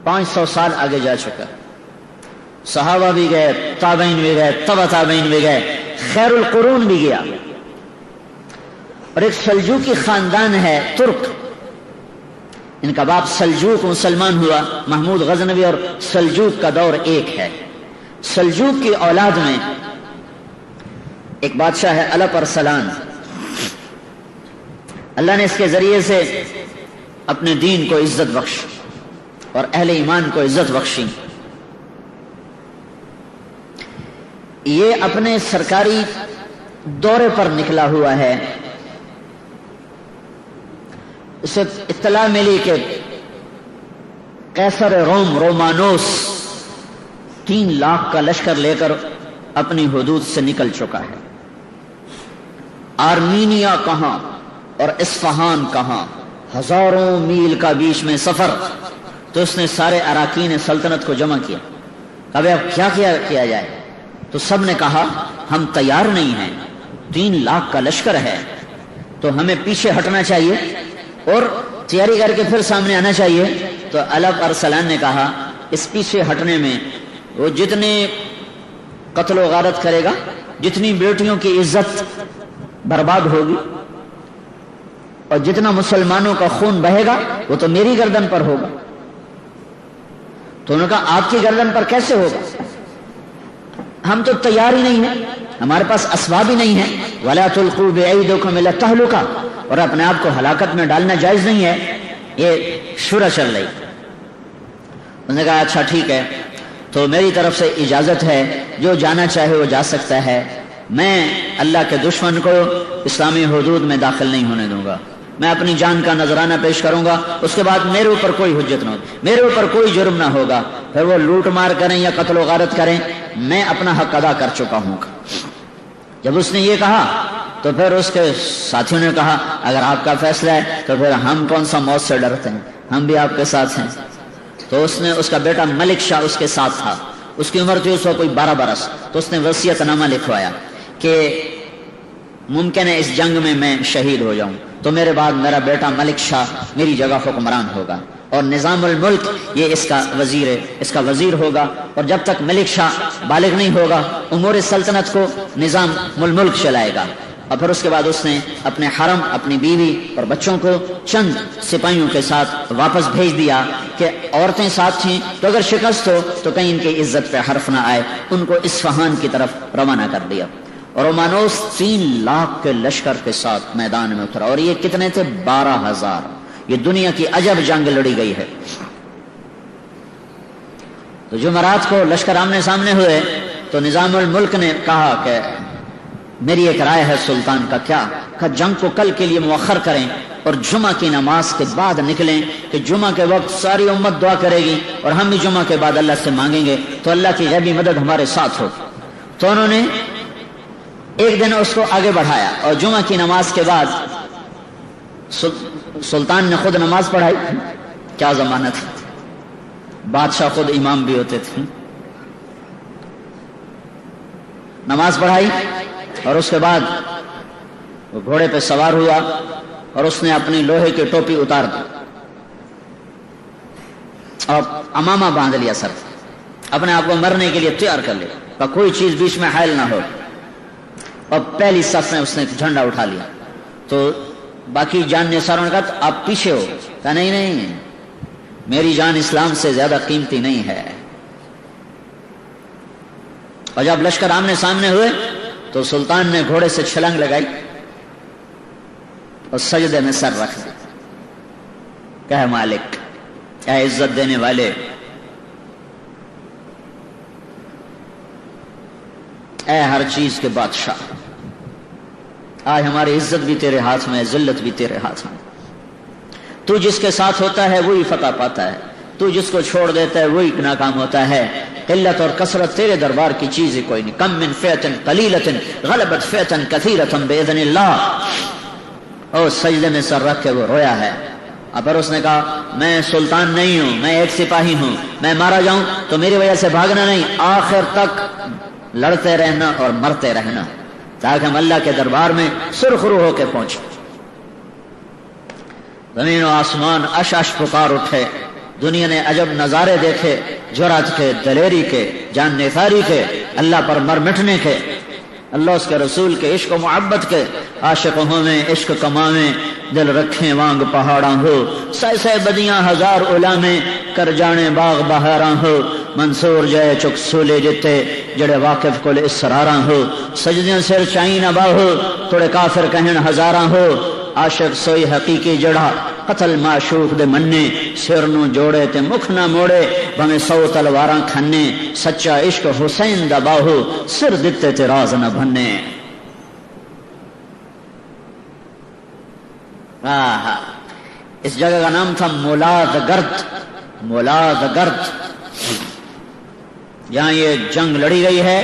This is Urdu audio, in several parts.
500 سال آگے جا چکا. صحابہ بھی گئے, تابعین بھی گئے, تبع تابعین بھی گئے, خیر القرون بھی گیا. اور ایک سلجوقی خاندان ہے ترک, ان کا باپ سلجوق مسلمان ہوا. محمود غزنوی اور سلجوق کا دور ایک ہے. سلجوق کی اولاد میں ایک بادشاہ ہے الپ ارسلان. اللہ نے اس کے ذریعے سے اپنے دین کو عزت بخش اور اہل ایمان کو عزت بخشی. یہ اپنے سرکاری دورے پر نکلا ہوا ہے. اسے اطلاع ملی کہ قیصر روم رومانوس 3 لاکھ کا لشکر لے کر اپنی حدود سے نکل چکا ہے. آرمینیا کہاں اور اصفہان کہاں, ہزاروں میل کا بیچ میں سفر. تو اس نے سارے اراکین سلطنت کو جمع کیا. اب کیا کیا جائے؟ تو سب نے کہا ہم تیار نہیں ہیں, 3 لاکھ کا لشکر ہے, تو ہمیں پیچھے ہٹنا چاہیے اور تیاری کر کے پھر سامنے آنا چاہیے. تو الپ ارسلان نے کہا اس پیچھے ہٹنے میں وہ جتنے قتل و غارت کرے گا, جتنی بیٹیوں کی عزت برباد ہوگی اور جتنا مسلمانوں کا خون بہے گا وہ تو میری گردن پر ہوگا. تو انہوں نے کہا آپ کی گردن پر کیسے ہوگا؟ ہم تو تیار ہی نہیں ہیں, ہمارے پاس اسباب ہی نہیں ہیں. وَلَا تُلْقُوا بِأَيْدِيكُمْ إِلَى التَّهْلُكَةِ, اور اپنے آپ کو ہلاکت میں ڈالنا جائز نہیں ہے. یہ شورا چل رہی. انہوں نے کہا اچھا ٹھیک ہے, تو میری طرف سے اجازت ہے, جو جانا چاہے وہ جا سکتا ہے. میں اللہ کے دشمن کو اسلامی حدود میں داخل نہیں ہونے دوں گا. میں اپنی جان کا نذرانہ پیش کروں گا, اس کے بعد میرے اوپر کوئی حجت نہ ہوگی, میرے اوپر کوئی جرم نہ ہوگا. پھر وہ لوٹ مار کریں یا قتل و غارت کریں, میں اپنا حق ادا کر چکا ہوں. جب اس نے یہ کہا تو پھر اس کے ساتھیوں نے کہا اگر آپ کا فیصلہ ہے تو پھر ہم کون سا موت سے ڈرتے ہیں, ہم بھی آپ کے ساتھ ہیں. تو اس نے, اس کا بیٹا ملک شاہ اس کے ساتھ تھا, اس کی عمر تھی اس وقت کوئی 12 برس. تو اس نے وصیت نامہ لکھوایا کہ ممکن ہے اس جنگ میں میں شہید ہو جاؤں, تو میرے بعد میرا بیٹا ملک شاہ میری جگہ حکمران ہوگا, اور نظام الملک یہ اس کا وزیر ہے, اس کا وزیر ہوگا. اور جب تک ملک شاہ بالغ نہیں ہوگا امور سلطنت کو نظام الملک چلائے گا. اور پھر اس کے بعد اس نے اپنے حرم, اپنی بیوی اور بچوں کو چند سپاہیوں کے ساتھ واپس بھیج دیا کہ عورتیں ساتھ تھیں تو اگر شکست ہو تو کہیں ان کی عزت پہ حرف نہ آئے. ان کو اصفہان کی طرف روانہ کر دیا. اور رومانوس 3 لاکھ کے لشکر کے ساتھ میدان میں اترا. اور یہ کتنے تھے؟ 12,000. یہ دنیا کی عجب جنگ لڑی گئی ہے. تو جمعرات کو لشکر آمنے سامنے ہوئے تو نظام الملک نے کہا کہ میری ایک رائے ہے سلطان کا. کیا؟ کہ جنگ کو کل کے لیے مؤخر کریں اور جمعہ کی نماز کے بعد نکلیں, کہ جمعہ کے وقت ساری امت دعا کرے گی اور ہم بھی جمعہ کے بعد اللہ سے مانگیں گے تو اللہ کی غیبی مدد ہمارے ساتھ ہو. تو انہوں نے ایک دن اس کو آگے بڑھایا اور جمعہ کی نماز کے بعد سلطان نے خود نماز پڑھائی. کیا زمانہ تھا, بادشاہ خود امام بھی ہوتے تھے. نماز پڑھائی اور اس کے بعد وہ گھوڑے پہ سوار ہوا اور اس نے اپنی لوہے کی ٹوپی اتار دی اور امامہ باندھ لیا سر, اپنے آپ کو مرنے کے لیے تیار کر لیا, کوئی چیز بیچ میں حائل نہ ہو. اور پہلی صف میں اس نے جھنڈا اٹھا لیا. تو باقی جان نثاروں نے کہا تو آپ پیچھے ہو. کہا نہیں نہیں, میری جان اسلام سے زیادہ قیمتی نہیں ہے. اور جب لشکر آمنے سامنے ہوئے تو سلطان نے گھوڑے سے چھلانگ لگائی اور سجدے میں سر رکھ دیا. کہ مالک, اے عزت دینے والے, اے ہر چیز کے بادشاہ, آج ہماری عزت بھی تیرے ہاتھ میں ہے, ذلت بھی تیرے ہاتھ میں. تو جس کے ساتھ ہوتا ہے وہی فتح پاتا ہے, تو جس کو چھوڑ دیتا ہے وہی ناکام ہوتا ہے. قلت اور کثرت تیرے دربار کی چیز ہی کوئی نہیں. کم من فئۃ قلیلۃ غلبت فئۃ کثیرۃ باذن اللہ. اور سجدے میں سر رکھ کے وہ رویا ہے. اور پھر اس نے کہا میں سلطان نہیں ہوں, میں ایک سپاہی ہوں, میں مارا جاؤں تو میری وجہ سے بھاگنا نہیں, آخر تک لڑتے رہنا اور مرتے رہنا تاکہ ہم اللہ کے دربار میں سرخرو ہو کے پہنچے. زمین و آسمان اش اش پکار اٹھے دنیا نے عجب نظارے دیکھے، جرأت کے، دلیری کے، جان نثاری کے، اللہ پر مر مٹنے کے، اللہ اس کے رسول کے عشق و محبت کے۔ عاشق ہویں عشق کماویں، دل رکھیں وانگ پہاڑاں ہو، سہ سہ بدیاں ہزار علامیں، کر جانے باغ بہاراں ہو، منصور جائے چک سولے جتے، جڑے واقف کل اسراراں ہو، سجدیاں سر چائیں نہ باہو، تھوڑے کافر کہن ہزاراں ہو، عاشق سوئی حقیقی جڑا، قتل معشوق دے مننے، سر نو جوڑے تے مکھ نہ موڑے، بھویں 100 تلواراں کھنے، سچا عشق حسین دا باہو، سر دتے تے راز نہ بھنے۔ اس جگہ کا نام تھا مولاد گرد، مولاد گرد، جہاں یہ جنگ لڑی گئی ہے۔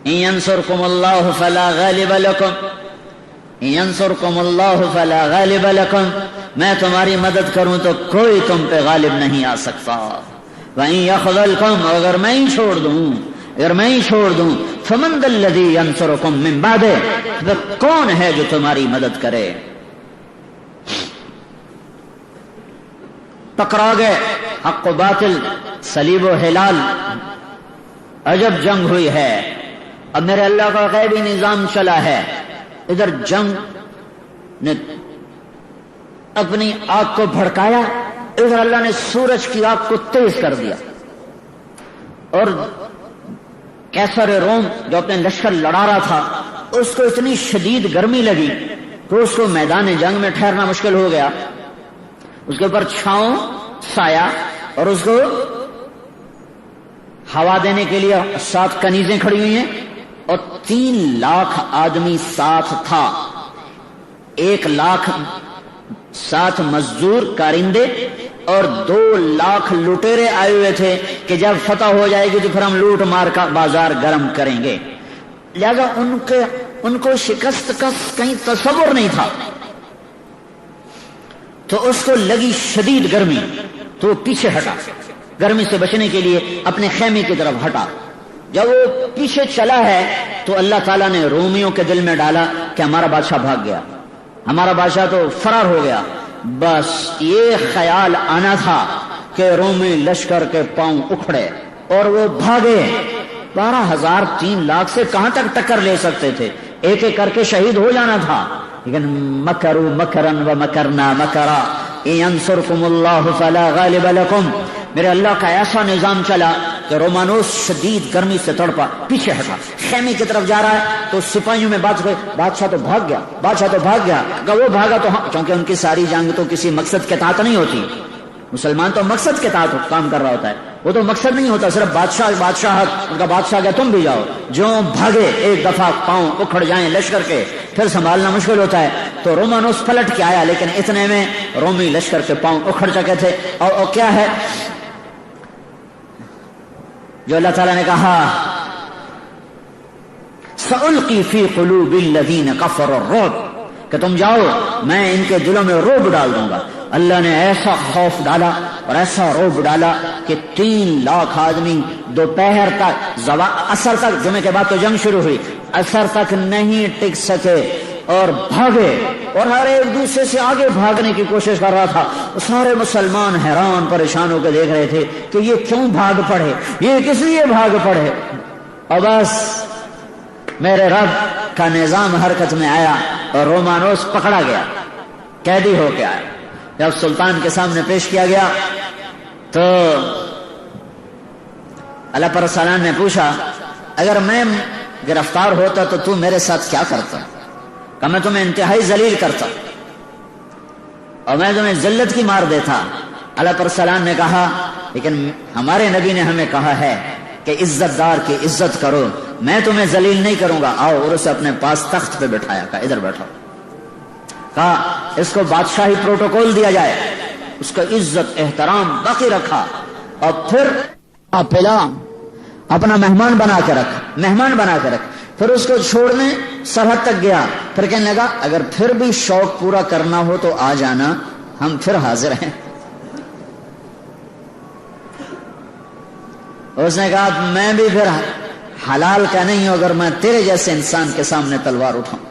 ان ینصرکم اللہ فلا غالب لکم، ان ینصرکم اللہ فلا غالب لکم، میں تمہاری مدد کروں تو کوئی تم پہ غالب نہیں آ سکتا۔ وَإِن يَخْذَلْكُمْ، اگر میں ہی چھوڑ دوں، اگر میں ہی چھوڑ دوں، فَمَنْ ذَا الَّذِي يَنصُرُكُم مِّن بَعْدِهِ، وہ کون ہے جو تمہاری مدد کرے؟ ٹکرا گئے حق و باطل، صلیب و ہلال، عجب جنگ ہوئی ہے۔ اب میرے اللہ کا غیبی نظام چلا ہے، ادھر جنگ نے اپنی آگ کو بھڑکایا، ادھر اللہ نے سورج کی آگ کو تیز کر دیا، اور کیسر روم جو اپنے لشکر لڑا رہا تھا اس کو اتنی شدید گرمی لگی کہ اس کو میدان جنگ میں ٹھہرنا مشکل ہو گیا۔ اس کے اوپر چھاؤں سایہ، اور اس کو ہوا دینے کے لیے 7 کنیزیں کھڑی ہوئی ہیں، اور 3 لاکھ آدمی ساتھ تھا، 1 لاکھ 7 مزدور کارندے، اور 2 لاکھ لٹیرے آئے ہوئے تھے کہ جب فتح ہو جائے گی تو پھر ہم لوٹ مار کا بازار گرم کریں گے۔ لہذا ان کو شکست کا کہیں تصور نہیں تھا، تو اس کو لگی شدید گرمی، تو وہ پیچھے ہٹا، گرمی سے بچنے کے لیے اپنے خیمے کی طرف ہٹا۔ جب وہ پیچھے چلا ہے تو اللہ تعالیٰ نے رومیوں کے دل میں ڈالا کہ ہمارا بادشاہ بھاگ گیا، ہمارا بادشاہ تو فرار ہو گیا۔ بس یہ خیال آنا تھا کہ رومی لشکر کے پاؤں اکھڑے اور وہ بھاگے۔ 12,000 3 لاکھ سے کہاں تک ٹکر لے سکتے تھے، ایک ایک کر کے شہید ہو جانا تھا، لیکن مکروا مکرا ومکرنا مکرا ان ینصرکم اللہ فلا غالب لکم۔ میرے اللہ کا ایسا نظام چلا کہ رومانوس شدید گرمی سے تڑپا، پیچھے ہٹا، خیمے کی طرف جا رہا ہے تو سپاہیوں میں بات ہوئی، بادشاہ تو بھاگ گیا، بادشاہ تو بھاگ گیا۔ اگر وہ بھاگا تو ہاں، کیونکہ ان کی ساری جنگ تو کسی مقصد کے تحت نہیں ہوتی، مسلمان تو مقصد کے تحت کام کر رہا ہوتا ہے، وہ تو مقصد نہیں ہوتا صرف بادشاہت، ان کا بادشاہ گیا تم بھی جاؤ۔ جو بھاگے ایک دفعہ پاؤں اکھڑ جائیں لشکر کے، پھر سنبھالنا مشکل ہوتا ہے۔ تو رومانوس پلٹ کے آیا، لیکن اتنے میں رومی لشکر کے پاؤں اکھڑ چکے تھے۔ اور کیا ہے جو اللہ تعالیٰ نے کہا، سألقی فی قلوب الذین کفروا الرعب، کہ تم جاؤ میں ان کے دلوں میں رعب ڈال دوں گا۔ اللہ نے ایسا خوف ڈالا اور ایسا رعب ڈالا کہ 3 لاکھ آدمی دوپہر تک، عصر تک، جمعے کے بعد تو جنگ شروع ہوئی، عصر تک نہیں ٹک سکے اور بھاگے، اور ہر ایک دوسرے سے آگے بھاگنے کی کوشش کر رہا تھا۔ سارے مسلمان حیران پریشان ہو کے دیکھ رہے تھے کہ یہ کیوں بھاگ پڑے، یہ کس لیے بھاگ پڑے۔ اور بس میرے رب کا نظام حرکت میں آیا اور رومانوس پکڑا گیا، قیدی ہو کے آیا۔ جب سلطان کے سامنے پیش کیا گیا تو اللہ پر سلام نے پوچھا، اگر میں گرفتار ہوتا تو تم میرے ساتھ کیا کرتا؟ کہ میں تمہیں انتہائی ذلیل کرتا اور میں تمہیں ذلت کی مار دیتا۔ اللہ پر سلام نے کہا، لیکن ہمارے نبی نے ہمیں کہا ہے کہ عزت دار کی عزت کرو، میں تمہیں ذلیل نہیں کروں گا، آؤ۔ اور اسے اپنے پاس تخت پہ بٹھایا، کہا ادھر بیٹھو، کہا اس کو بادشاہی پروٹوکول دیا جائے، اس کا عزت احترام باقی رکھا، اور پھر پلا اپنا مہمان بنا کے رکھ، پھر اس کو چھوڑنے سرحد تک گیا، پھر کہنے لگا اگر پھر بھی شوق پورا کرنا ہو تو آ جانا، ہم پھر حاضر ہیں۔ اس نے کہا میں بھی پھر حلال کا نہیں ہوں اگر میں تیرے جیسے انسان کے سامنے تلوار اٹھاؤں۔